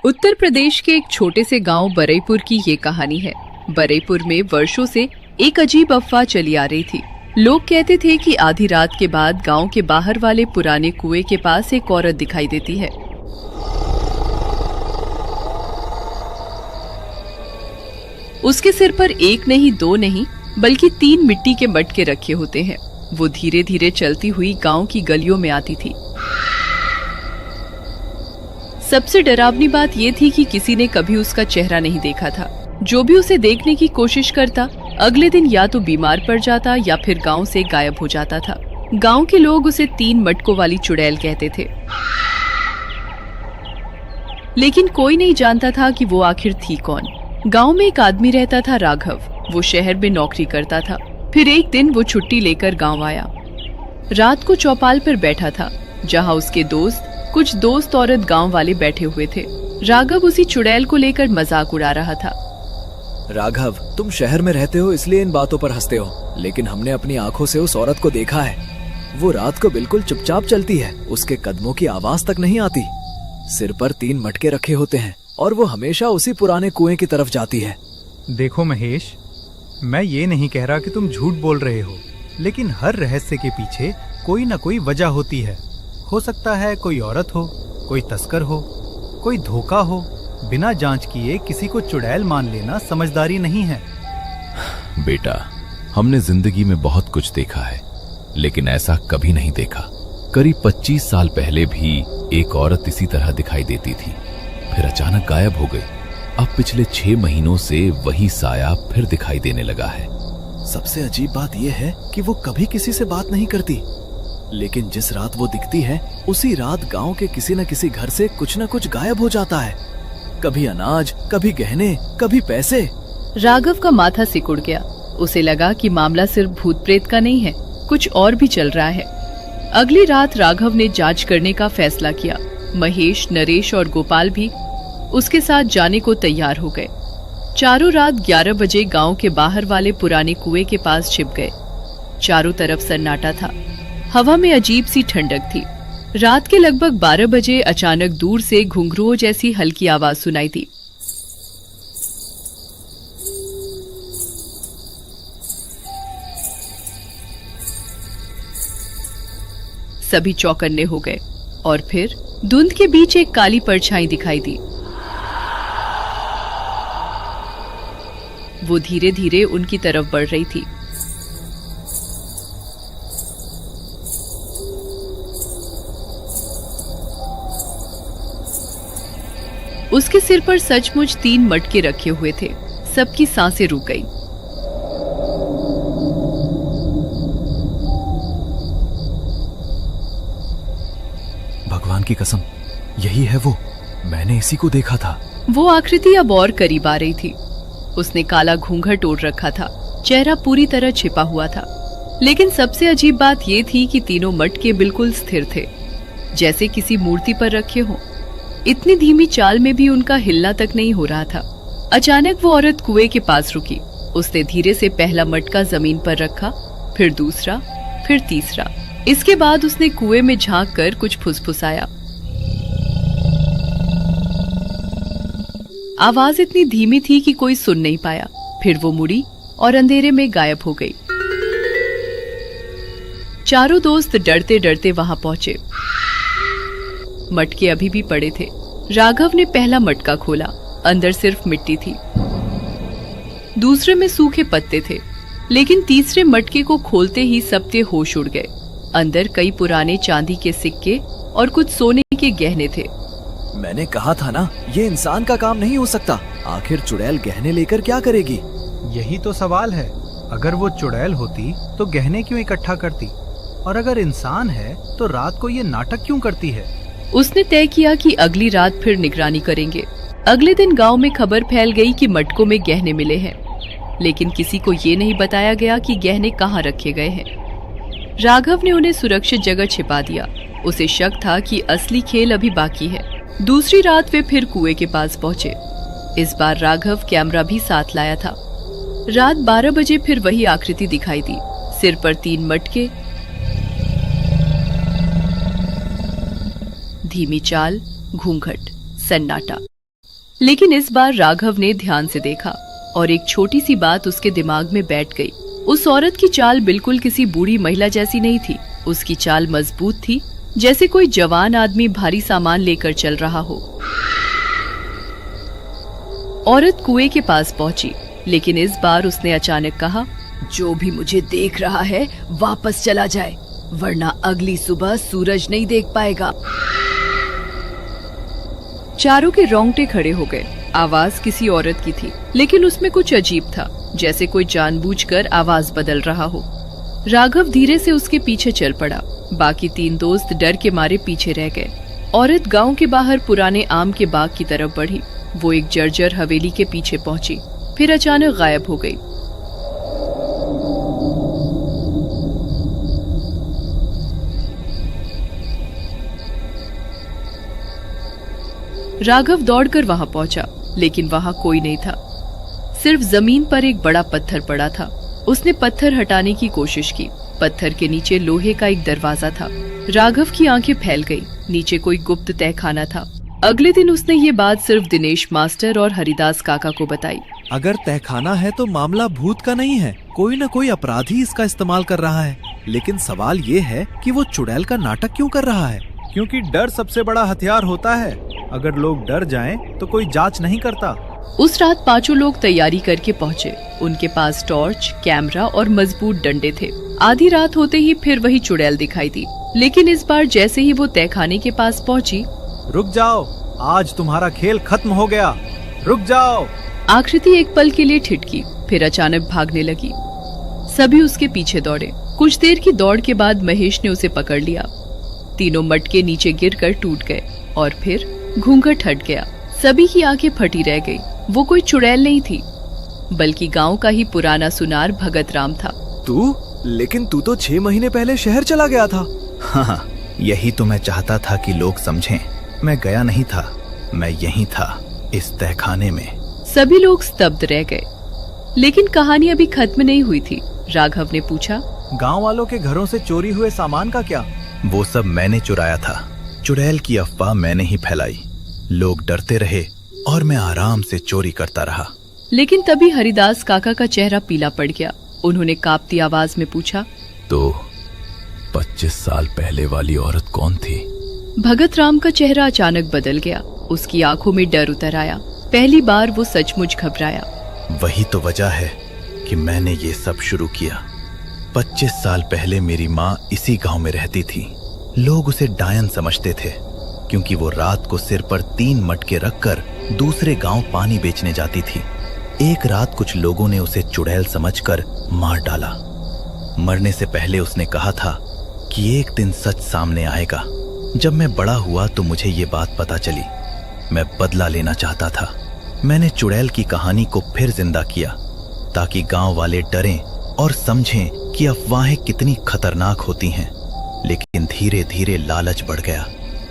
उत्तर प्रदेश के एक छोटे से गांव बरईपुर की ये कहानी है। बरईपुर में वर्षों से एक अजीब अफवाह चली आ रही थी। लोग कहते थे कि आधी रात के बाद गांव के बाहर वाले पुराने कुएं के पास एक औरत दिखाई देती है। उसके सिर पर एक नहीं, दो नहीं, बल्कि 3 मिट्टी के मटके रखे होते हैं। वो धीरे धीरे चलती हुई गांव की गलियों में आती थी। सबसे डरावनी बात ये थी कि किसी ने कभी उसका चेहरा नहीं देखा था। जो भी उसे देखने की कोशिश करता, अगले दिन या तो बीमार पड़ जाता या फिर गांव से गायब हो जाता था। गांव के लोग उसे 3 मटकों वाली चुड़ैल कहते थे, लेकिन कोई नहीं जानता था कि वो आखिर थी कौन। गांव में एक आदमी रहता था, राघव। वो शहर में नौकरी करता था। फिर एक दिन वो छुट्टी लेकर गांव आया। रात को चौपाल पर बैठा था, जहां उसके कुछ दोस्त औरत गांव वाले बैठे हुए थे। राघव उसी चुड़ैल को लेकर मजाक उड़ा रहा था। राघव, तुम शहर में रहते हो इसलिए इन बातों पर हंसते हो, लेकिन हमने अपनी आंखों से उस औरत को देखा है। वो रात को बिल्कुल चुपचाप चलती है, उसके कदमों की आवाज तक नहीं आती। सिर पर 3 मटके रखे होते हैं और वो हमेशा उसी पुराने कुएं की तरफ जाती है। देखो महेश, मैं ये नहीं कह रहा कि तुम झूठ बोल रहे हो, लेकिन हर रहस्य के पीछे कोई ना कोई वजह होती है। हो सकता है कोई औरत हो, कोई तस्कर हो, कोई धोखा हो। बिना जांच किए किसी को चुड़ैल मान लेना समझदारी नहीं है। बेटा, हमने जिंदगी में बहुत कुछ देखा है, लेकिन ऐसा कभी नहीं देखा। करीब 25 साल पहले भी एक औरत इसी तरह दिखाई देती थी, फिर अचानक गायब हो गई। अब पिछले 6 महीनों से वही साया फिर दिखाई देने लगा है। सबसे अजीब बात यह है कि वो कभी किसी से बात नहीं करती, लेकिन जिस रात वो दिखती है, उसी रात गांव के किसी न किसी घर से कुछ न कुछ गायब हो जाता है। कभी अनाज, कभी गहने, कभी पैसे। राघव का माथा सिकुड़ गया। उसे लगा कि मामला सिर्फ भूत प्रेत का नहीं है, कुछ और भी चल रहा है। अगली रात राघव ने जांच करने का फैसला किया। महेश, नरेश और गोपाल भी उसके साथ जाने को तैयार हो गए। चारों रात 11 बजे गांव के बाहर वाले पुराने कुएं के पास छिप गए। चारों तरफ सन्नाटा था। हवा में अजीब सी ठंडक थी। रात के लगभग 12 बजे अचानक दूर से घुंघरुओं जैसी हल्की आवाज सुनाई दी। सभी चौकन्ने हो गए और फिर धुंध के बीच एक काली परछाई दिखाई दी। वो धीरे धीरे उनकी तरफ बढ़ रही थी। उसके सिर पर सचमुच 3 मटके रखे हुए थे। सबकी सांसें रुक गईं। भगवान की कसम, यही है वो। मैंने इसी को देखा था। वो आकृति अब और करीब आ रही थी। उसने काला घूंघट ओढ़ रखा था, चेहरा पूरी तरह छिपा हुआ था। लेकिन सबसे अजीब बात ये थी कि तीनों मटके बिल्कुल स्थिर थे, जैसे किसी मूर्ति पर रखे हों। इतनी धीमी चाल में भी उनका हिलना तक नहीं हो रहा था। अचानक वो औरत कुएं के पास रुकी। उसने धीरे से पहला मटका जमीन पर रखा, फिर दूसरा, फिर तीसरा। इसके बाद उसने कुएं में झांक कर कुछ फुसफुसाया। आवाज इतनी धीमी थी कि कोई सुन नहीं पाया। फिर वो मुड़ी और अंधेरे में गायब हो गई। चारों दोस्त डरते डरते वहां पहुंचे। मटके अभी भी पड़े थे। राघव ने पहला मटका खोला। अंदर सिर्फ मिट्टी थी। दूसरे में सूखे पत्ते थे, लेकिन तीसरे मटके को खोलते ही सबके होश उड़ गए। अंदर कई पुराने चांदी के सिक्के और कुछ सोने के गहने थे। मैंने कहा था ना, ये इंसान का काम नहीं हो सकता। आखिर चुड़ैल गहने लेकर क्या करेगी? यही तो सवाल है। अगर वो चुड़ैल होती तो गहने क्यों इकट्ठा करती, और अगर इंसान है तो रात को ये नाटक क्यों करती है? उसने तय किया कि अगली रात फिर निगरानी करेंगे। अगले दिन गांव में खबर फैल गई कि मटकों में गहने मिले हैं, लेकिन किसी को ये नहीं बताया गया कि गहने कहाँ रखे गए हैं। राघव ने उन्हें सुरक्षित जगह छिपा दिया। उसे शक था कि असली खेल अभी बाकी है। दूसरी रात वे फिर कुएं के पास पहुंचे। इस बार राघव कैमरा भी साथ लाया था। रात 12 बजे फिर वही आकृति दिखाई दी। सिर पर 3 मटके, धीमी चाल, घूंघट, सन्नाटा। लेकिन इस बार राघव ने ध्यान से देखा और एक छोटी सी बात उसके दिमाग में बैठ गई। उस औरत की चाल बिल्कुल किसी बूढ़ी महिला जैसी नहीं थी। उसकी चाल मजबूत थी, जैसे कोई जवान आदमी भारी सामान लेकर चल रहा हो। औरत कुएं के पास पहुंची, लेकिन इस बार उसने अचानक कहा, जो भी मुझे देख रहा है वापस चला जाए, वरना अगली सुबह सूरज नहीं देख पाएगा। चारों के रोंगटे खड़े हो गए। आवाज किसी औरत की थी, लेकिन उसमें कुछ अजीब था, जैसे कोई जानबूझकर आवाज बदल रहा हो। राघव धीरे से उसके पीछे चल पड़ा। बाकी 3 दोस्त डर के मारे पीछे रह गए। औरत गांव के बाहर पुराने आम के बाग की तरफ बढ़ी। वो एक जर्जर हवेली के पीछे पहुंची, फिर अचानक गायब हो गई। राघव दौड़कर वहां पहुंचा, लेकिन वहां कोई नहीं था। सिर्फ जमीन पर एक बड़ा पत्थर पड़ा था। उसने पत्थर हटाने की कोशिश की। पत्थर के नीचे लोहे का एक दरवाजा था। राघव की आंखें फैल गई। नीचे कोई गुप्त तहखाना था। अगले दिन उसने ये बात सिर्फ दिनेश मास्टर और हरिदास काका को बताई। अगर तहखाना है तो मामला भूत का नहीं है, कोई न कोई अपराधी इसका इस्तेमाल कर रहा है। लेकिन सवाल ये है कि वो चुड़ैल का नाटक क्यों कर रहा है? क्योंकि डर सबसे बड़ा हथियार होता है। अगर लोग डर जाएं तो कोई जांच नहीं करता। उस रात 5 लोग तैयारी करके पहुंचे। उनके पास टॉर्च, कैमरा और मजबूत डंडे थे। आधी रात होते ही फिर वही चुड़ैल दिखाई दी, लेकिन इस बार जैसे ही वो तहखाने के पास पहुंची, रुक जाओ, आज तुम्हारा खेल खत्म हो गया, रुक जाओ। आकृति एक पल के लिए ठिठकी, फिर अचानक भागने लगी। सभी उसके पीछे दौड़े। कुछ देर की दौड़ के बाद महेश ने उसे पकड़ लिया। तीनों मटके नीचे गिरकर टूट गए और फिर घूंघट हट गया। सभी की आंखें फटी रह गई। वो कोई चुड़ैल नहीं थी, बल्कि गांव का ही पुराना सुनार भगत राम था। लेकिन तू तो 6 महीने पहले शहर चला गया था। हाँ, यही तो मैं चाहता था कि लोग समझें। मैं गया नहीं था, मैं यहीं था, इस तहखाने में। सभी लोग स्तब्ध रह गए, लेकिन कहानी अभी खत्म नहीं हुई थी। राघव ने पूछा, गांव वालों के घरों से चोरी हुए सामान का क्या? वो सब मैंने चुराया था। चुड़ैल की अफवाह मैंने ही फैलाई। लोग डरते रहे और मैं आराम से चोरी करता रहा। लेकिन तभी हरिदास काका का चेहरा पीला पड़ गया। उन्होंने कांपती आवाज में पूछा, तो 25 साल पहले वाली औरत कौन थी? भगत राम का चेहरा अचानक बदल गया। उसकी आंखों में डर उतर आया। पहली बार वो सचमुच घबराया। वही तो वजह है कि मैंने ये सब शुरू किया। 25 साल पहले मेरी माँ इसी गांव में रहती थी। लोग उसे डायन समझते थे, क्योंकि वो रात को सिर पर 3 मटके रखकर दूसरे गांव पानी बेचने जाती थी। एक रात कुछ लोगों ने उसे चुड़ैल समझकर मार डाला। मरने से पहले उसने कहा था कि एक दिन सच सामने आएगा। जब मैं बड़ा हुआ तो मुझे ये बात पता चली। मैं बदला लेना चाहता था। मैंने चुड़ैल की कहानी को फिर जिंदा किया, ताकि गांव वाले डरें और समझें कि अफवाहें कितनी खतरनाक होती हैं। लेकिन धीरे धीरे लालच बढ़ गया।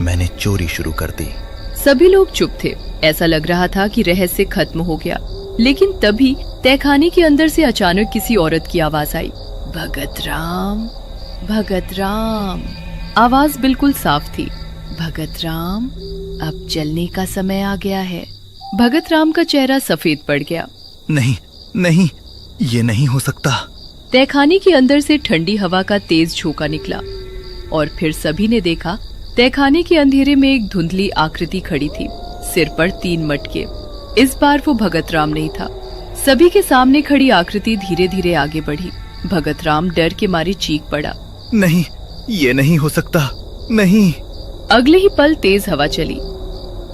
मैंने चोरी शुरू कर दी। सभी लोग चुप थे। ऐसा लग रहा था कि रहस्य खत्म हो गया। लेकिन तभी तहखाने के अंदर से अचानक किसी औरत की आवाज आई, भगत राम, भगत राम। आवाज बिल्कुल साफ थी। भगत राम, अब चलने का समय आ गया है। भगत राम का चेहरा सफेद पड़ गया। नहीं नहीं, ये नहीं हो सकता। तहखाने के अंदर से ठंडी हवा का तेज झोंका निकला और फिर सभी ने देखा, तहखाने के अंधेरे में एक धुंधली आकृति खड़ी थी, सिर पर 3 मटके। इस बार वो भगत राम नहीं था। सभी के सामने खड़ी आकृति धीरे धीरे आगे बढ़ी। भगत राम डर के मारे चीख पड़ा, नहीं, ये नहीं हो सकता, नहीं। अगले ही पल तेज हवा चली।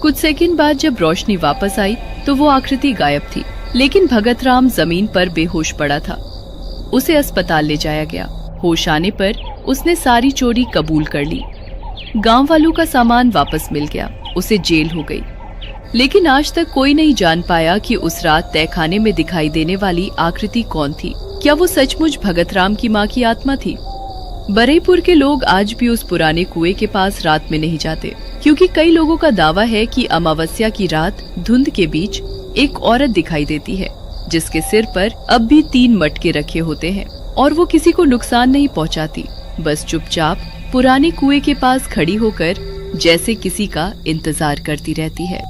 कुछ सेकंड बाद जब रोशनी वापस आई तो वो आकृति गायब थी, लेकिन भगत राम जमीन पर बेहोश पड़ा था। उसे अस्पताल ले जाया गया। होश आने पर उसने सारी चोरी कबूल कर ली। गांव वालों का सामान वापस मिल गया। उसे जेल हो गई। लेकिन आज तक कोई नहीं जान पाया कि उस रात तहखाने में दिखाई देने वाली आकृति कौन थी। क्या वो सचमुच भगत राम की माँ की आत्मा थी? बरईपुर के लोग आज भी उस पुराने कुएं के पास रात में नहीं जाते, क्योंकि कई लोगों का दावा है कि अमावस्या की रात धुंध के बीच एक औरत दिखाई देती है, जिसके सिर पर अब भी 3 मटके रखे होते हैं और वो किसी को नुकसान नहीं पहुंचाती, बस चुपचाप पुराने कुएं के पास खड़ी होकर जैसे किसी का इंतजार करती रहती है।